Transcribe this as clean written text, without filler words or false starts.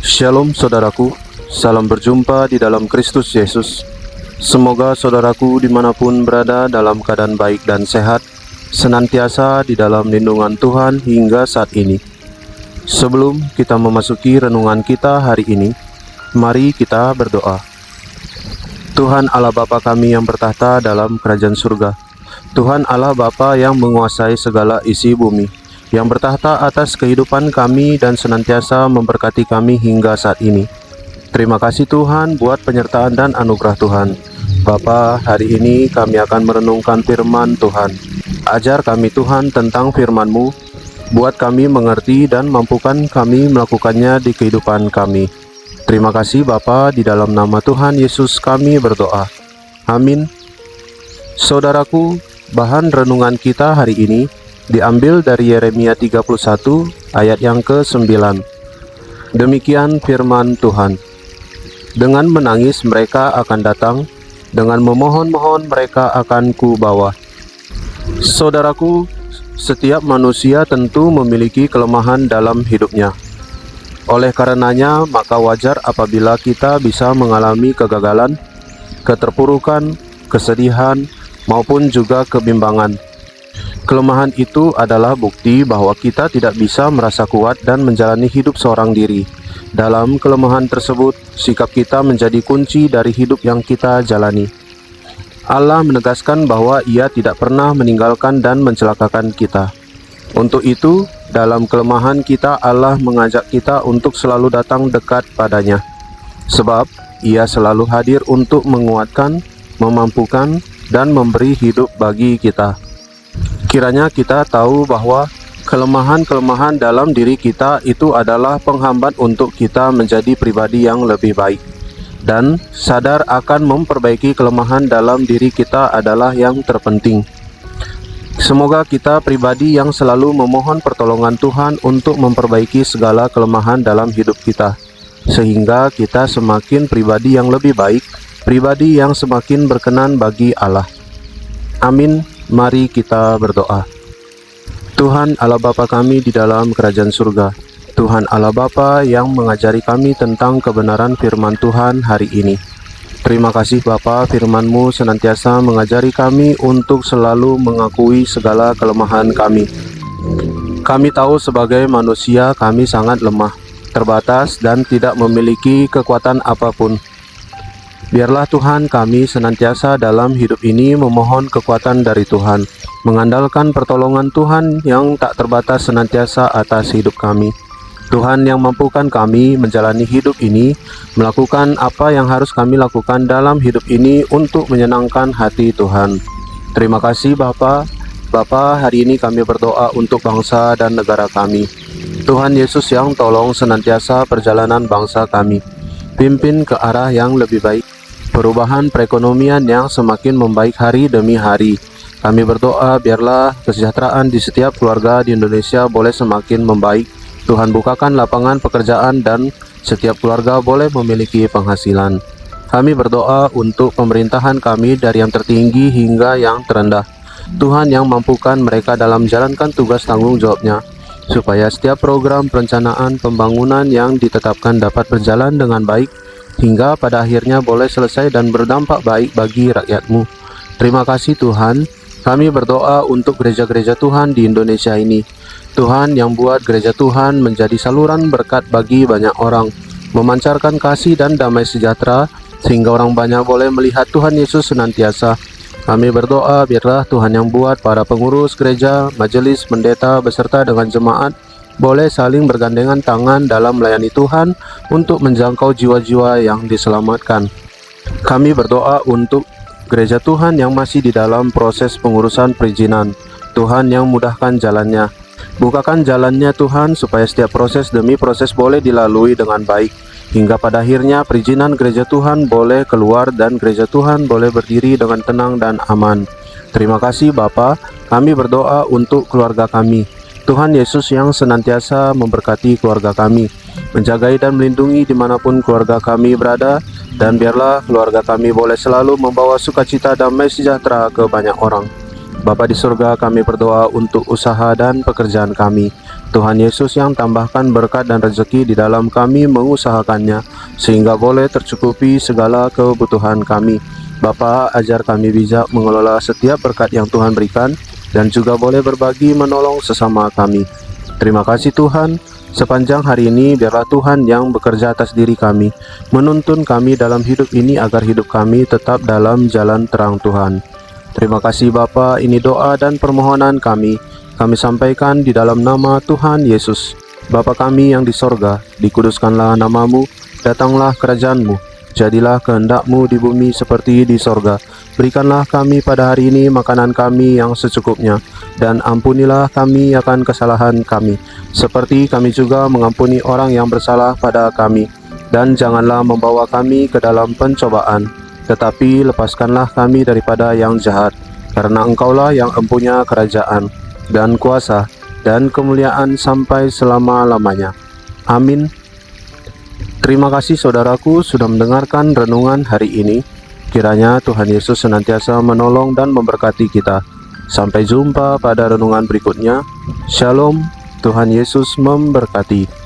Shalom saudaraku, salam berjumpa di dalam Kristus Yesus. Semoga saudaraku dimanapun berada dalam keadaan baik dan sehat, senantiasa di dalam lindungan Tuhan hingga saat ini. Sebelum kita memasuki renungan kita hari ini, mari kita berdoa. Tuhan Allah Bapa kami yang bertahta dalam kerajaan surga, Tuhan Allah Bapa yang menguasai segala isi bumi, yang bertahta atas kehidupan kami dan senantiasa memberkati kami hingga saat ini. Terima kasih Tuhan buat penyertaan dan anugerah Tuhan. Bapa, hari ini kami akan merenungkan firman Tuhan. Ajar kami Tuhan tentang firman-Mu, buat kami mengerti dan mampukan kami melakukannya di kehidupan kami. Terima kasih Bapa, di dalam nama Tuhan Yesus kami berdoa. Amin. Saudaraku, bahan renungan kita hari ini diambil dari Yeremia 31 ayat yang ke-9. Demikian firman Tuhan. Dengan menangis mereka akan datang, dengan memohon-mohon mereka akan kubawa. Saudaraku, setiap manusia tentu memiliki kelemahan dalam hidupnya. Oleh karenanya, maka wajar apabila kita bisa mengalami kegagalan, keterpurukan, kesedihan, maupun juga kebimbangan. Kelemahan itu adalah bukti bahwa kita tidak bisa merasa kuat dan menjalani hidup seorang diri. Dalam kelemahan tersebut, sikap kita menjadi kunci dari hidup yang kita jalani. Allah menegaskan bahwa Ia tidak pernah meninggalkan dan mencelakakan kita. Untuk itu, dalam kelemahan kita, Allah mengajak kita untuk selalu datang dekat padanya. Sebab, Ia selalu hadir untuk menguatkan, memampukan, dan memberi hidup bagi kita. Kiranya kita tahu bahwa kelemahan-kelemahan dalam diri kita itu adalah penghambat untuk kita menjadi pribadi yang lebih baik. Dan sadar akan memperbaiki kelemahan dalam diri kita adalah yang terpenting. Semoga kita pribadi yang selalu memohon pertolongan Tuhan untuk memperbaiki segala kelemahan dalam hidup kita, sehingga kita semakin pribadi yang lebih baik, pribadi yang semakin berkenan bagi Allah. Amin. Mari kita berdoa. Tuhan Allah Bapa kami di dalam kerajaan surga, Tuhan Allah Bapa yang mengajari kami tentang kebenaran firman Tuhan hari ini. Terima kasih Bapa, firman-Mu senantiasa mengajari kami untuk selalu mengakui segala kelemahan kami. Kami tahu sebagai manusia kami sangat lemah, terbatas dan tidak memiliki kekuatan apapun. Biarlah Tuhan kami senantiasa dalam hidup ini memohon kekuatan dari Tuhan, mengandalkan pertolongan Tuhan yang tak terbatas senantiasa atas hidup kami. Tuhan yang mampukan kami menjalani hidup ini, melakukan apa yang harus kami lakukan dalam hidup ini untuk menyenangkan hati Tuhan. Terima kasih Bapa. Bapa, hari ini kami berdoa untuk bangsa dan negara kami. Tuhan Yesus yang tolong senantiasa perjalanan bangsa kami, pimpin ke arah yang lebih baik, perubahan perekonomian yang semakin membaik hari demi hari. Kami berdoa biarlah kesejahteraan di setiap keluarga di Indonesia boleh semakin membaik. Tuhan bukakan lapangan pekerjaan dan setiap keluarga boleh memiliki penghasilan. Kami berdoa untuk pemerintahan kami dari yang tertinggi hingga yang terendah. Tuhan yang mampukan mereka dalam menjalankan tugas tanggung jawabnya, supaya setiap program perencanaan pembangunan yang ditetapkan dapat berjalan dengan baik, hingga pada akhirnya boleh selesai dan berdampak baik bagi rakyat-Mu. Terima kasih Tuhan. Kami berdoa untuk gereja-gereja Tuhan di Indonesia ini. Tuhan yang buat gereja Tuhan menjadi saluran berkat bagi banyak orang, memancarkan kasih dan damai sejahtera, sehingga orang banyak boleh melihat Tuhan Yesus senantiasa. Kami berdoa biarlah Tuhan yang buat para pengurus gereja, majelis, pendeta, beserta dengan jemaat boleh saling bergandengan tangan dalam melayani Tuhan untuk menjangkau jiwa-jiwa yang diselamatkan. Kami berdoa untuk gereja Tuhan yang masih di dalam proses pengurusan perizinan. Tuhan yang mudahkan jalannya. Bukakan jalannya Tuhan supaya setiap proses demi proses boleh dilalui dengan baik, hingga pada akhirnya perizinan gereja Tuhan boleh keluar dan gereja Tuhan boleh berdiri dengan tenang dan aman. Terima kasih Bapa. Kami berdoa untuk keluarga kami. Tuhan Yesus yang senantiasa memberkati keluarga kami, menjagai dan melindungi dimanapun keluarga kami berada, dan biarlah keluarga kami boleh selalu membawa sukacita damai sejahtera ke banyak orang. Bapa di surga, kami berdoa untuk usaha dan pekerjaan kami. Tuhan Yesus yang tambahkan berkat dan rezeki di dalam kami mengusahakannya, sehingga boleh tercukupi segala kebutuhan kami. Bapa, ajar kami bijak mengelola setiap berkat yang Tuhan berikan, dan juga boleh berbagi menolong sesama kami. Terima kasih Tuhan. Sepanjang hari ini biarlah Tuhan yang bekerja atas diri kami, menuntun kami dalam hidup ini agar hidup kami tetap dalam jalan terang Tuhan. Terima kasih Bapa, ini doa dan permohonan kami sampaikan di dalam nama Tuhan Yesus. Bapa kami yang di sorga, dikuduskanlah namamu, datanglah kerajaan-Mu, jadilah kehendak-Mu di bumi seperti di sorga. Berikanlah kami pada hari ini makanan kami yang secukupnya, dan ampunilah kami akan kesalahan kami, seperti kami juga mengampuni orang yang bersalah pada kami. Dan janganlah membawa kami ke dalam pencobaan, tetapi lepaskanlah kami daripada yang jahat, karena Engkaulah yang empunya kerajaan, dan kuasa, dan kemuliaan sampai selama-lamanya. Amin. Terima kasih saudaraku sudah mendengarkan renungan hari ini. Kiranya Tuhan Yesus senantiasa menolong dan memberkati kita. Sampai jumpa pada renungan berikutnya. Shalom, Tuhan Yesus memberkati.